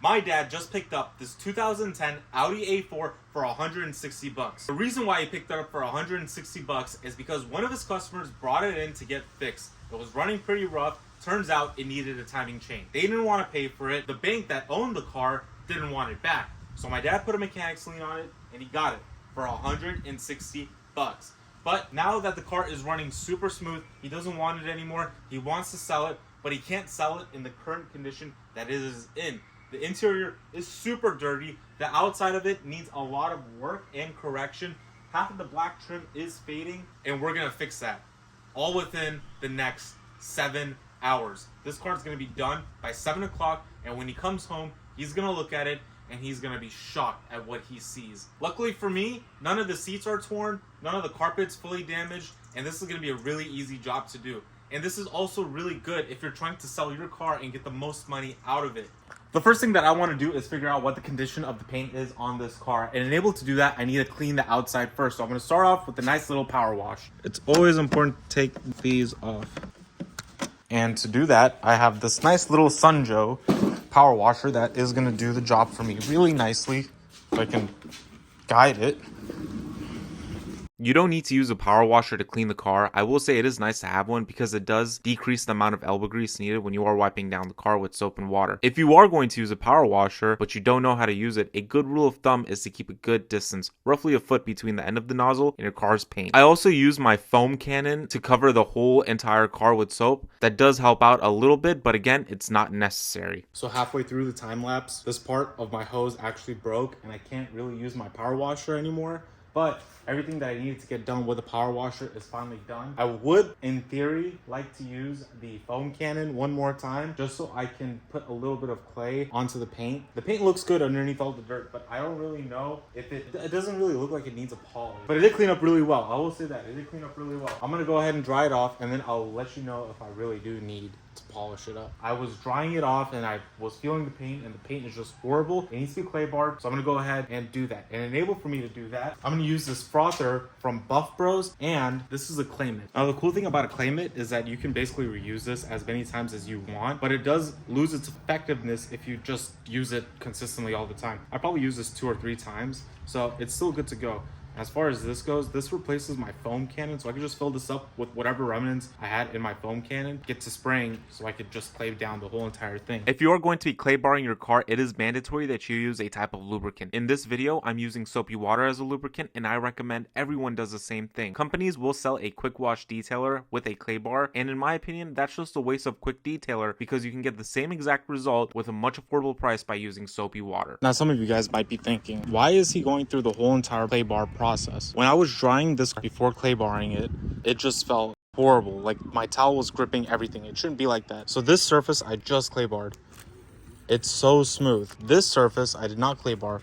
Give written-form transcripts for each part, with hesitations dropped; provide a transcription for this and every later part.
My dad just picked up this 2010 Audi A4 for $160. The reason why he picked it up for $160 is because one of his customers brought it in to get fixed. It was running pretty rough. Turns out it needed a timing chain. They didn't want to pay for it. The bank that owned the car didn't want it back. So my dad put a mechanic's lien on it and he got it for $160. But now that the car is running super smooth, he doesn't want it anymore. He wants to sell it, but he can't sell it in the current condition that it is in. The interior is super dirty. The outside of it needs a lot of work and correction. Half of the black trim is fading, and we're gonna fix that all within the next 7 hours. This car is gonna be done by 7 o'clock, and when he comes home, he's gonna look at it and he's gonna be shocked at what he sees. Luckily for me, none of the seats are torn, none of the carpet's fully damaged, and this is gonna be a really easy job to do. And this is also really good if you're trying to sell your car and get the most money out of it. The first thing that I want to do is figure out what the condition of the paint is on this car. And able to do that, I need to clean the outside first. So I'm going to start off with a nice little power wash. It's always important to take these off. And to do that, I have this nice little Sunjo power washer that is going to do the job for me really nicely. So I can guide it. You don't need to use a power washer to clean the car. I will say it is nice to have one because it does decrease the amount of elbow grease needed when you are wiping down the car with soap and water. If you are going to use a power washer, but you don't know how to use it, a good rule of thumb is to keep a good distance, roughly a foot between the end of the nozzle and your car's paint. I also use my foam cannon to cover the whole entire car with soap. That does help out a little bit, but again, it's not necessary. So halfway through the time lapse, this part of my hose actually broke and I can't really use my power washer anymore. But everything that I needed to get done with a power washer is finally done. I would, in theory, like to use the foam cannon one more time just so I can put a little bit of clay onto the paint. The paint looks good underneath all the dirt, but I don't really know if it doesn't really look like it needs a polish. But it did clean up really well. I will say that. It did clean up really well. I'm going to go ahead and dry it off, and then I'll let you know if I really do need to polish it up. I was drying it off and I was feeling the paint, and the paint is just horrible. It needs to be clay barred, so I'm gonna go ahead and do that. And enable for me to do that, I'm gonna use this frother from Buff Bros, and this is a clay mitt. Now the cool thing about a clay mitt is that you can basically reuse this as many times as you want, but it does lose its effectiveness if you just use it consistently all the time. I probably use this 2 or 3 times, so it's still good to go. As far as this goes, this replaces my foam cannon, so I can just fill this up with whatever remnants I had in my foam cannon, get to spraying, so I could just clay down the whole entire thing. If you are going to be clay barring your car, it is mandatory that you use a type of lubricant. In this video, I'm using soapy water as a lubricant, and I recommend everyone does the same thing. Companies will sell a quick wash detailer with a clay bar, and in my opinion, that's just a waste of quick detailer because you can get the same exact result with a much affordable price by using soapy water. Now, some of you guys might be thinking, why is he going through the whole entire clay bar process? When I was drying this before clay barring it, it just felt horrible. Like my towel was gripping everything. It shouldn't be like that. So this surface I just clay barred. It's so smooth. This surface I did not clay bar.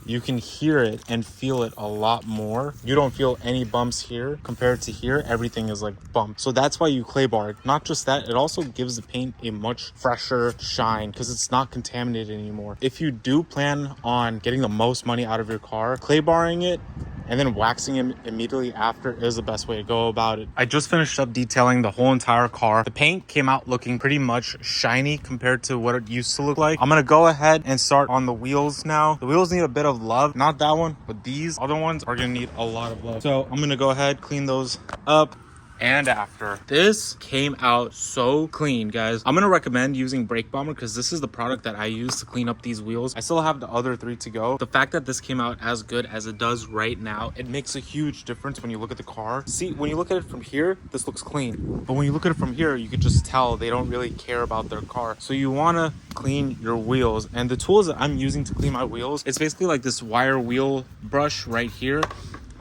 You can hear it and feel it a lot more. You don't feel any bumps here compared to here. Everything is like bumped. So that's why you clay bar it. Not just that, it also gives the paint a much fresher shine because it's not contaminated anymore. If you do plan on getting the most money out of your car, clay barring it and then waxing it immediately after is the best way to go about it. I just finished up detailing the whole entire car. The paint came out looking pretty much shiny compared to what it used to look like. I'm gonna go ahead and start on the wheels now. The wheels need a bit of love. Not that one, but these other ones are gonna need a lot of love. So I'm gonna go ahead, clean those up. And after this came out so clean, guys. I'm gonna recommend using Brake Bomber because this is the product that I use to clean up these wheels. I still have the other 3 to go. The fact that this came out as good as it does right now, it makes a huge difference when you look at the car. See, when you look at it from here, this looks clean, but when you look at it from here, you can just tell they don't really care about their car. So you want to clean your wheels, and the tools that I'm using to clean my wheels, it's basically like this wire wheel brush right here,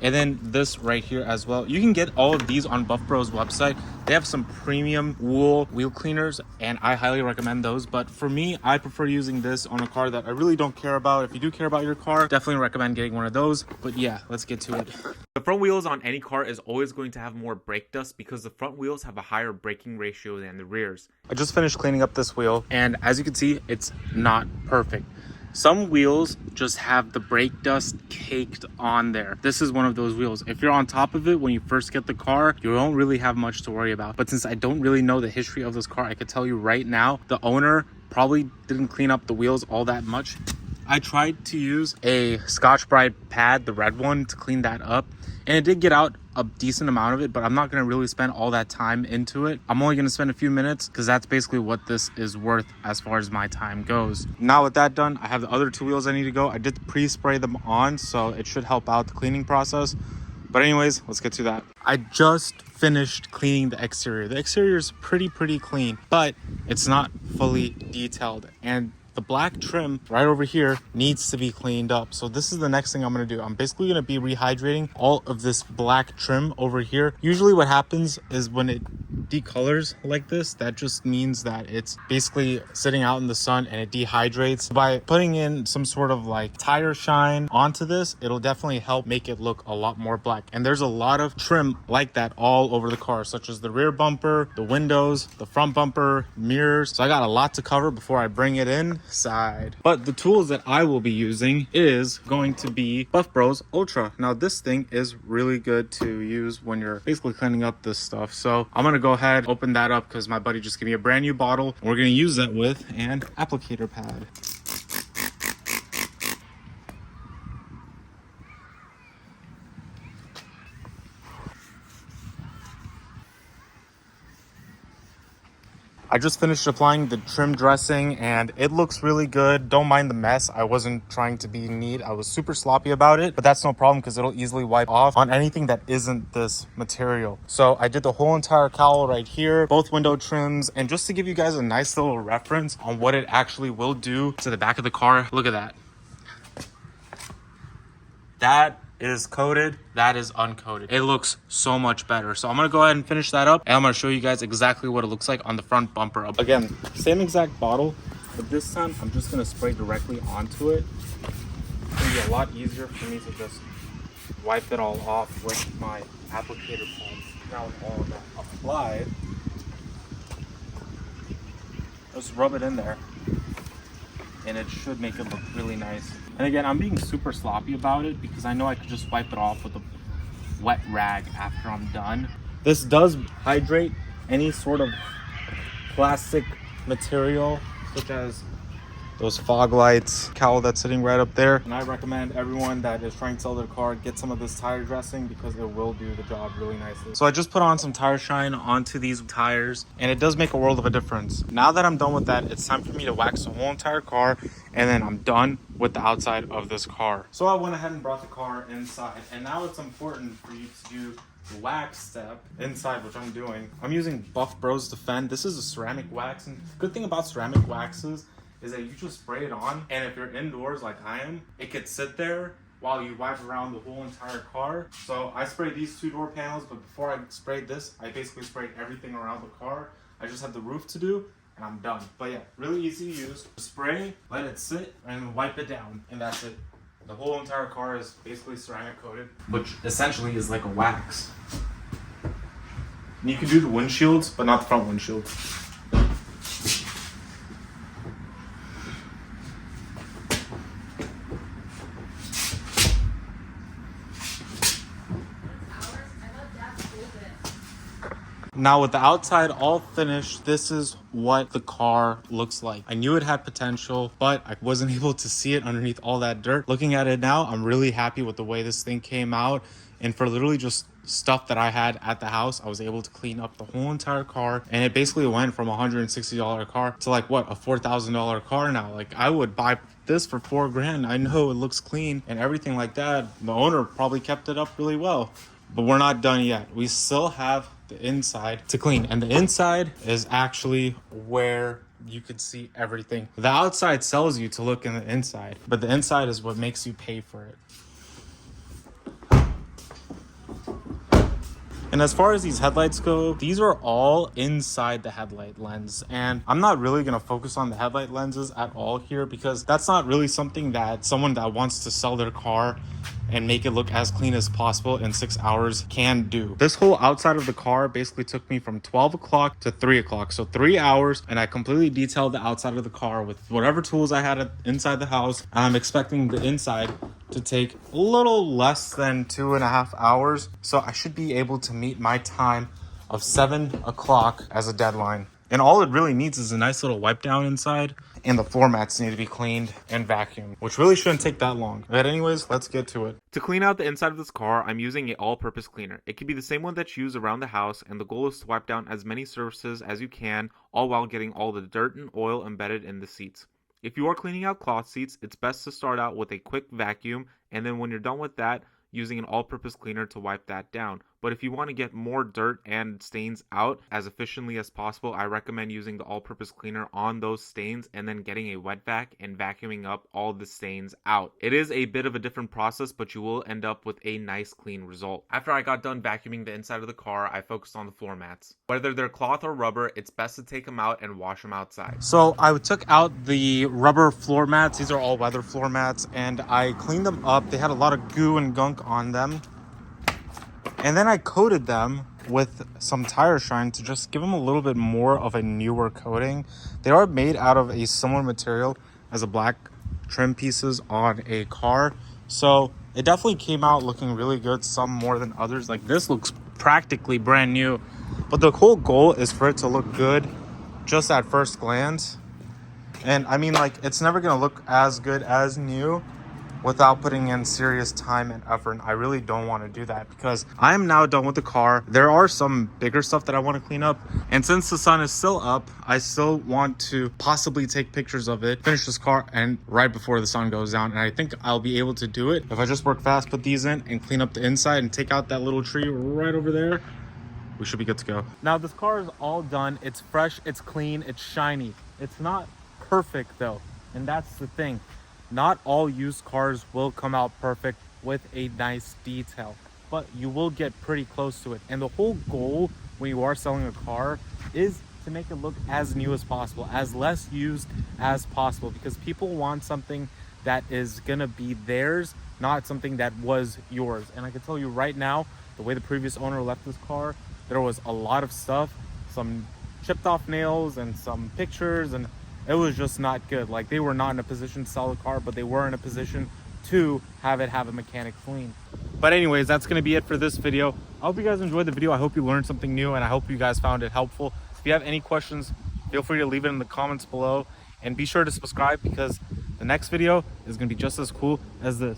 and then this right here as well. You can get all of these on Buff Bros website. They have some premium wool wheel cleaners, and I highly recommend those. But for me, I prefer using this on a car that I really don't care about. If you do care about your car, definitely recommend getting one of those. But yeah, let's get to it. The front wheels on any car is always going to have more brake dust because the front wheels have a higher braking ratio than the rears. I just finished cleaning up this wheel, and as you can see, it's not perfect. Some wheels just have the brake dust caked on there. This is one of those wheels. If you're on top of it when you first get the car, you don't really have much to worry about. But since I don't really know the history of this car, I could tell you right now, the owner probably didn't clean up the wheels all that much. I tried to use a Scotch-Brite pad, the red one, to clean that up. And it did get out a decent amount of it, but I'm not going to really spend all that time into it. I'm only going to spend a few minutes because that's basically what this is worth as far as my time goes. Now with that done, I have the other two wheels I need to go. I did pre-spray them on, so it should help out the cleaning process. But anyways, let's get to that. I just finished cleaning the exterior. The exterior is pretty clean, but it's not fully detailed. And the black trim right over here needs to be cleaned up. So this is the next thing I'm going to do. I'm basically going to be rehydrating all of this black trim over here. Usually what happens is when it decolors like this, that just means that it's basically sitting out in the sun and it dehydrates. By putting in some sort of like tire shine onto this, it'll definitely help make it look a lot more black. And there's a lot of trim like that all over the car, such as the rear bumper, the windows, the front bumper, mirrors. So I got a lot to cover before I bring it inside. But the tools that I will be using is going to be Buff Bros Ultra. Now this thing is really good to use when you're basically cleaning up this stuff. So I'm going to go ahead, open that up because my buddy just gave me a brand new bottle. We're going to use that with an applicator pad. I just finished applying the trim dressing and it looks really good. Don't mind the mess. I wasn't trying to be neat. I was super sloppy about it, but that's no problem because it'll easily wipe off on anything that isn't this material. So I did the whole entire cowl right here, both window trims, and just to give you guys a nice little reference on what it actually will do to the back of the car, look at that. That is coated, that is uncoated. It looks so much better. So I'm gonna go ahead and finish that up and I'm gonna show you guys exactly what it looks like on the front bumper. Again, same exact bottle, but this time I'm just gonna spray directly onto it. It's gonna be a lot easier for me to just wipe it all off with my applicator pad. Now with all of that applied, just rub it in there and it should make it look really nice. And again, I'm being super sloppy about it because I know I could just wipe it off with a wet rag after I'm done. This does hydrate any sort of plastic material, such as those fog lights, cowl that's sitting right up there. And I recommend everyone that is trying to sell their car get some of this tire dressing because it will do the job really nicely. So I just put on some tire shine onto these tires and it does make a world of a difference. Now that I'm done with that, it's time for me to wax the whole entire car and then I'm done with the outside of this car. So I went ahead and brought the car inside and now it's important for you to do the wax step inside, which I'm doing. I'm using Buff Bros Defend. This is a ceramic wax, and the good thing about ceramic waxes is that you just spray it on, and if you're indoors like I am, it could sit there while you wipe around the whole entire car. So I sprayed these two door panels, but before I sprayed this, I basically sprayed everything around the car. I just have the roof to do, and I'm done. But yeah, really easy to use. Spray, let it sit, and wipe it down, and that's it. The whole entire car is basically ceramic coated, which essentially is like a wax. And you can do the windshields, but not the front windshield. Now with the outside all finished, this is what the car looks like. I knew it had potential, but I wasn't able to see it underneath all that dirt. Looking at it now, I'm really happy with the way this thing came out. And for literally just stuff that I had at the house, I was able to clean up the whole entire car. And it basically went from a $160 car to like what, a $4,000 car now. Like I would buy this for $4,000. I know it looks clean and everything like that. The owner probably kept it up really well. But we're not done yet. We still have the inside to clean. And the inside is actually where you can see everything. The outside sells you to look in the inside, but the inside is what makes you pay for it. And as far as these headlights go, these are all inside the headlight lens. And I'm not really going to focus on the headlight lenses at all here because that's not really something that someone that wants to sell their car and make it look as clean as possible in 6 hours can do. This whole outside of the car basically took me from 12 o'clock to 3 o'clock. So 3 hours, and I completely detailed the outside of the car with whatever tools I had inside the house. And I'm expecting the inside to take a little less than 2.5 hours. So I should be able to meet my time of 7 o'clock as a deadline. And all it really needs is a nice little wipe down inside, and the floor mats need to be cleaned and vacuumed, which really shouldn't take that long. But anyways, let's get to it. To clean out the inside of this car, I'm using an all-purpose cleaner. It can be the same one that's used around the house, and the goal is to wipe down as many surfaces as you can, all while getting all the dirt and oil embedded in the seats. If you are cleaning out cloth seats, it's best to start out with a quick vacuum, and then when you're done with that, using an all-purpose cleaner to wipe that down. But if you want to get more dirt and stains out as efficiently as possible, I recommend using the all-purpose cleaner on those stains and then getting a wet vac and vacuuming up all the stains out. It is a bit of a different process, but you will end up with a nice clean result. After I got done vacuuming the inside of the car, I focused on the floor mats. Whether they're cloth or rubber, it's best to take them out and wash them outside. So I took out the rubber floor mats. These are all weather floor mats, and I cleaned them up. They had a lot of goo and gunk on them. And then I coated them with some tire shine to just give them a little bit more of a newer coating. They are made out of a similar material as the black trim pieces on a car. So it definitely came out looking really good, some more than others. Like this looks practically brand new. But the whole goal is for it to look good just at first glance. And I mean, like, it's never going to look as good as new without putting in serious time and effort. And I really don't want to do that because I am now done with the car. There are some bigger stuff that I want to clean up. And since the sun is still up, I still want to possibly take pictures of it, finish this car, and right before the sun goes down. And I think I'll be able to do it if I just work fast, put these in, and clean up the inside and take out that little tree right over there. We should be good to go. Now this car is all done. It's fresh, it's clean, it's shiny. It's not perfect though, and that's the thing. Not all used cars will come out perfect with a nice detail, but you will get pretty close to it. And the whole goal when you are selling a car is to make it look as new as possible, as less used as possible, because people want something that is gonna be theirs, not something that was yours. And I can tell you right now, the way the previous owner left this car, there was a lot of stuff, some chipped off nails and some pictures, and it was just not good. Like, they were not in a position to sell the car, but they were in a position to have it have a mechanic clean. But anyways, that's going to be it for this video. I hope you guys enjoyed the video. I hope you learned something new, and I hope you guys found it helpful. If you have any questions, feel free to leave it in the comments below, and be sure to subscribe because the next video is going to be just as cool as this.